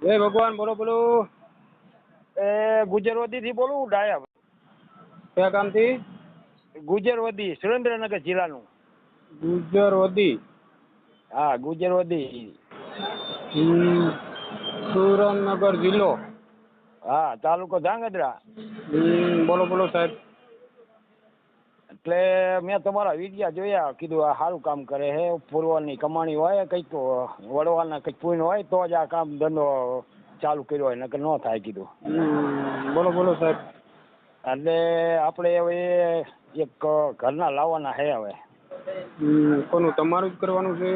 જય ભગવાન. બોલો બોલો. ગુજરવદી થી બોલું ડાયા. કયા ગામથી? ગુજરવદી, સુરેન્દ્રનગર જિલ્લાનું. ગુજરવદી. હા, ગુજરવદી. સુરેન્દ્રનગર જિલ્લો. હા, તાલુકો ધાંગધ્રા. બોલો બોલો સાહેબ. એટલે મેં તમારા વિડિયા જોયા, કીધું આ સારું કામ કરે છે. પૂર્વની કમાણી હોય, કંઈક વડવાના કંઈક પુણ્ય હોય તો જ આ કામ ધંધો ચાલુ કર્યો હોય, નકર ન થાય કીધું. બોલો બોલો સાહેબ. એટલે આપણે હવે એક ઘરના લાવવાના છે હવે. કોનું? તમારું જ કરવાનું છે?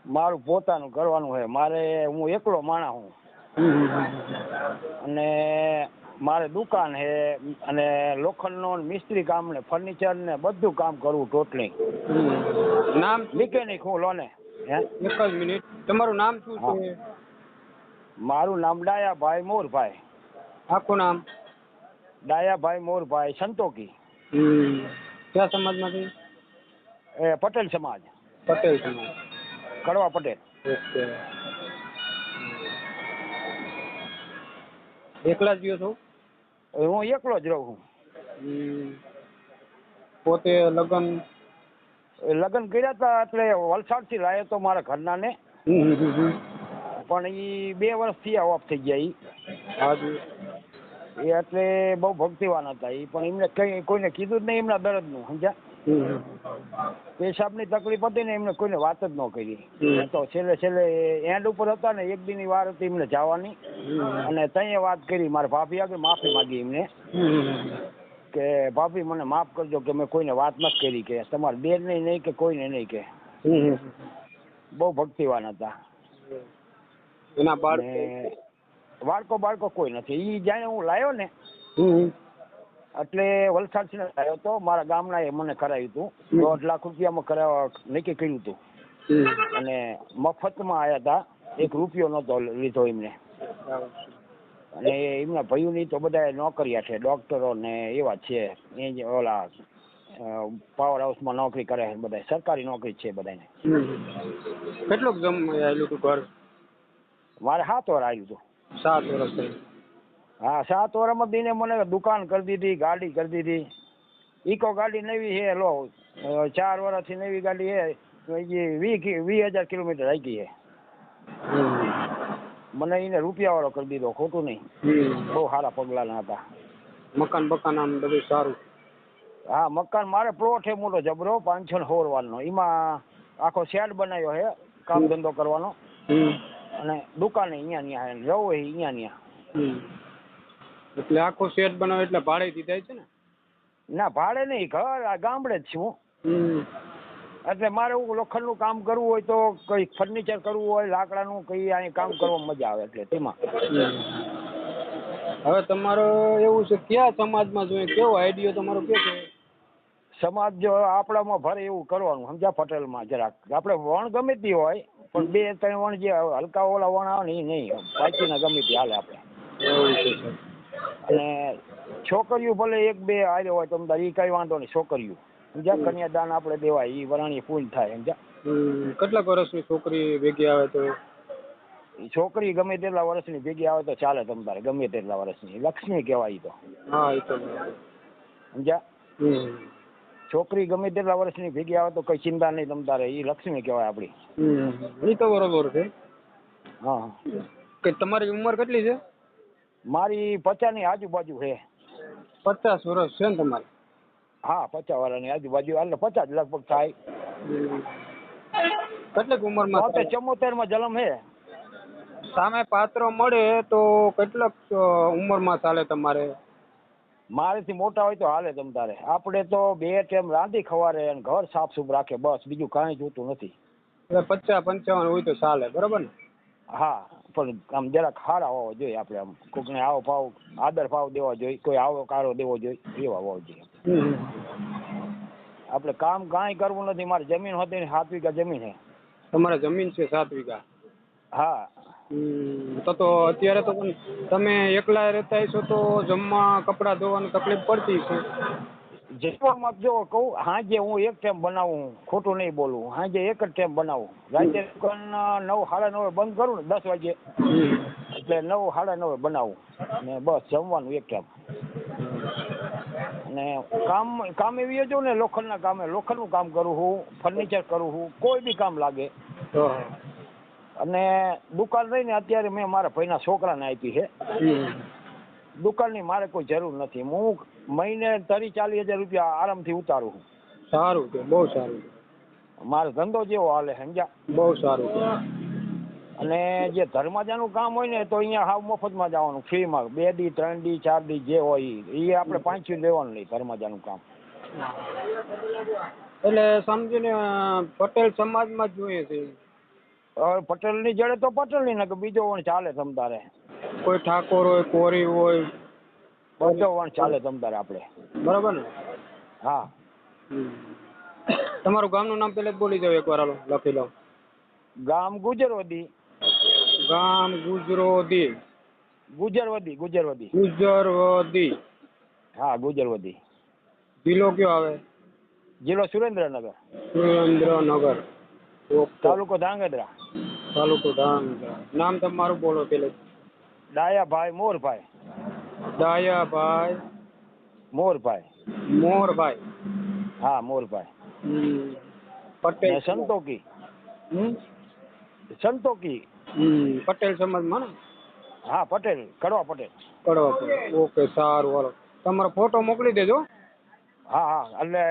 મારું પોતાનું કરવાનું છે. હું એકલો માણસ હું. અને મારે દુકાન છે અને લોખંડનો મિસ્ત્રી કામ ને ફર્નિચર ને બધું કામ કરવું ટોટલી. નામ? મિકેનિક હું લોને. હે, એક જ મિનિટ. તમારું નામ શું છે? મારું નામ ડાયાભાઈ મોરભાઈ. આખું નામ? ડાયાભાઈ મોરભાઈ સંતોકી. કયા સમાજમાંથી? પટેલ સમાજ. પટેલ સમાજ. કડવા પટેલ. ઓકે. એકલા જ ગયો છો? હું એકલો જ રહું છું. પોતે લગ્ન કર્યા હતા એટલે વલસાડથી લાવ્યો તો મારા ઘરના ને. પણ એ 2 વર્ષથી ઓફ થઈ ગયા. એ એટલે બહુ ભક્તિવાન હતા. એ પણ એમને કઈ કોઈને કીધું જ નહીં એમના દર્દનું, સમજ્યા? પેશાબની તકલીફ હતી ને, એમને કોઈને વાત જ ન કરી. તો છેલ્લે એન્ડ ઉપર હતા ને, એક દીની વાર હતી એમને જવાની. અને તઈએ વાત કરી, મારા ભાભી આગળ માફી માંગી એમને કે ભાભી મને માફ કરજો કે મેં કોઈને વાત નથી કરી, કે તમારા બેનને નહીં કે કોઈને નહીં કે. બહુ ભક્તિવાન હતા. એના બાળકો કોઈ નથી. એ જાણે હું લાવ્યો ને એટલે વલસાડથી લાવ્યો તો, મારા ગામના એ મને કરાવ્યું હતું. 1.5 લાખ રૂપિયામાં કરાવવા નક્કી કર્યું હતું. અને મફતમાં આવ્યા હતા. 1 રૂપિયો નહોતો લીધો એમને. અને એમના ભાઈઓની તો બધા નોકરીયા છે, ડોક્ટરો ને એવા છે. એ ઓલા પાવર હાઉસમાં નોકરી કરે છે બધા, સરકારી નોકરી છે બધાને. કેટલું આવેલું હતું ઘર? મારે 7 વાર આવ્યું હતું. 7 વર્ષ થઈ? હા, 7 વર્ષમાં દીને મને દુકાન કરી દીધી, ગાડી કરી દીધી. ઇકો ગાડી નવી છે, લો 4 વર્ષથી નવી ગાડી છે. 20,000 કિલોમીટર આવી છે. મને એને રૂપિયા વાળો કરી દીધો, ખોટું નહીં. બહુ સારા પગલાના હતા. મકાન આમ બધું સારું? હા, મકાન મારે પ્લોટ છે મોટો જબરો, 516 વારનો. એમાં આખો શેડ બનાવ્યો છે કામ ધંધો કરવાનો. અને દુકાને અહીંયા રહું હોય અહીંયા. એટલે આખો શેડ બનાવે એટલે ભાડે દીધા છે ને? ના, ભાડે નહીં, ઘર આ ગામડે જ છું. એટલે મારે લોખંડનું કામ કરવું હોય તો, કઈ ફર્નિચર કરવું હોય, લાકડાનું કઈ અહીં કામ કરવામાં મજા આવે. એટલે તેમાં હવે તમારો એવું છે, કયા સમાજમાં જોઈએ, કેવો આઈડિયો તમારો કે છે? સમાજ જો આપણામાં ભરે એવું કરવાનું, સમજ્યા? પટેલમાં જરાક આપણે વણ ગમે તે હોય, પણ 2-3 વણ જે હલકા ઓલા વણ આવે ને એ નહીં, બાકીના ગમે તે હાલે આપણે. અને છોકરીઓ ભલે 1-2 આવ્યો હોય તો એ કઈ વાંધો નહીં. છોકરીઓ સમજ્યા, કન્યાદાન આપણે દેવાય, એ વરાણી પૂર્ણ થાય, સમજ્યા? કેટલાક વર્ષની છોકરી ભેગી આવે તો? છોકરી ગમે તેટલા વર્ષની ભેગી આવે તો ચાલે તમારે, ગમે તેટલા વર્ષની. લક્ષ્મી કહેવાય તો. હા, એ તો સમજ્યા? છોકરી ગમે તેટલા વર્ષની ભેગી આવે તો કઈ ચિંતા નહીં તમારે, એ લક્ષ્મી કહેવાય આપણી. એ તો બરોબર છે. હા. કે તમારી ઉંમર કેટલી છે? મારી 50ની આજુબાજુ છે. 50 વર્ષ છે ને તમારે? હા, 50 વર્ષની આજુબાજુ, એટલે 50 લગભગ થાય. કેટલીક ઉંમરમાં? 74માં જન્મ છે. સામે પાત્ર મળે તો કેટલાક ઉંમરમાં ચાલે તમારે? મારેથી મોટા હોય તો હાલે તમારે. આપણે તો 2 ટાઈમ રાંધી ખવારે અને ઘર સાફ સુફ રાખે, બસ બીજું કાંઈ જોતું નથી. 50-55 હોય તો ચાલે, બરોબર ને? હા, પણ આમ જરાક સારા હોવા જોઈએ આપણે. આમ કોકને આવો ભાવ, આદર ભાવ દેવા જોઈએ, કોઈ આવો કારો દેવો જોઈએ, એવા હોવા જોઈએ. આપણે કામ કાંઈ કરવું નથી. મારી જમીન હતી ને 7 વીઘા જમીન છે. તમારે જમીન છે 7 વીઘા? હા. તો અત્યારે તો તમે એકલા રહેતા હશો તો જમવા, કપડાં ધોવાની તકલીફ પડતી છે? જમવામાં જો કહું, સાંજે હું 1 ટાઈમ બનાવું, ખોટું નહીં બોલવું. સાંજે 1 જ ટાઈમ બનાવું. રાતે દુકાન 9, 9:30 બંધ કરું ને 10 વાગે, એટલે 9 સાડા 9 બનાવું ને બસ જમવાનું એક ટાઈમ. અને કામ એવી જો ને લોખંડના કામે લોખંડનું કામ કરું છું, ફર્નિચર કરું છું, કોઈ બી કામ લાગે. અને દુકાન રહીને અત્યારે મેં મારા ભાઈના છોકરાને આપી છે. દુકાનની મારે કોઈ જરૂર નથી. હું મહિને 30-40 હજાર રૂપિયા આરામથી ઉતારું છું. સારું છે, બહુ સારું. મારો ધંધો જેવો હાલે સમજ્યા. બહુ સારું છે. અને જે ધર્માજાનું કામ હોય ને તો અહીંયા હાવ મફતમાં જવાનું, ફ્રીમાં 2 દી 3 દી 4 દી જે હોય એ આપણે 5 લેવાનું નહીં ધર્માજાનું કામ. એટલે સમજીને પટેલ સમાજમાં જ જોઈએ છે. હવે પટેલની જડે તો પટેલની ને કે બીજો વણ ચાલે તમતારે. કોઈ ઠાકોર હોય, કોરી હોય, બધો વણ ચાલે તમતારે આપણે. બરાબર ને? હા. તમારું ગામનું નામ પહેલા જ બોલી જાવ એકવાર, હાલો લખી લો. ગામ ગુજરવદી. ગામ ગુજરોદી. ગુજરવદી. ગુજરવદી. હા, ગુજરવદી. જિલ્લો કયો આવે? જિલ્લો સુરેન્દ્રનગર. સુરેન્દ્રનગર. તાલુકો ધાંગધ્રા. તાલુકો ધાંગધ્રા. નામ તમારું બોલો પેલે. ડાયાભાઈ મોરભાઈ. ડાયાભાઈ મોરભાઈ. મોરભાઈ. હા, મોરભાઈ. પટેલ સંતોકી. સંતોકી. પટેલ સમાજમાં ને? હા, પટેલ. કડવા પટેલ. કડવા પટેલ. ઓકે, સારું. હાલો તમારો ફોટો મોકલી દેજો. હા, એટલે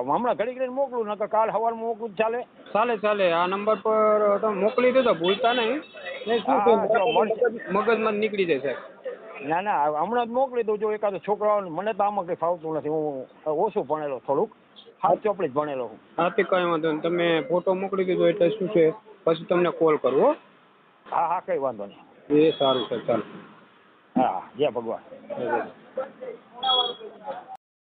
હમણાં ઘડી ઘડી મોકલું, નકર કાલ સવારમાં મોકલું ચાલે? ચાલે. આ નંબર પર તમે મોકલી દેજો, ભૂલતા નહીં. મગજમાં નીકળી જાય સાહેબ. ના, હમણાં જ મોકલી દઉં. જો એકાદો છોકરાઓ, મને તો આમાં કંઈ ફાવતું નથી. હું ઓછું ભણેલો, થોડુંક હાથ ચોપડી જ ભણેલો હું. હાથી કઈ વાંધો નહીં. તમે ફોટો મોકલી દેજો એટલે શું છે પછી તમને કોલ કરું હો. હા, કંઈ વાંધો નહીં. એ સારું છે, ચાલો. હા, જય ભગવાન.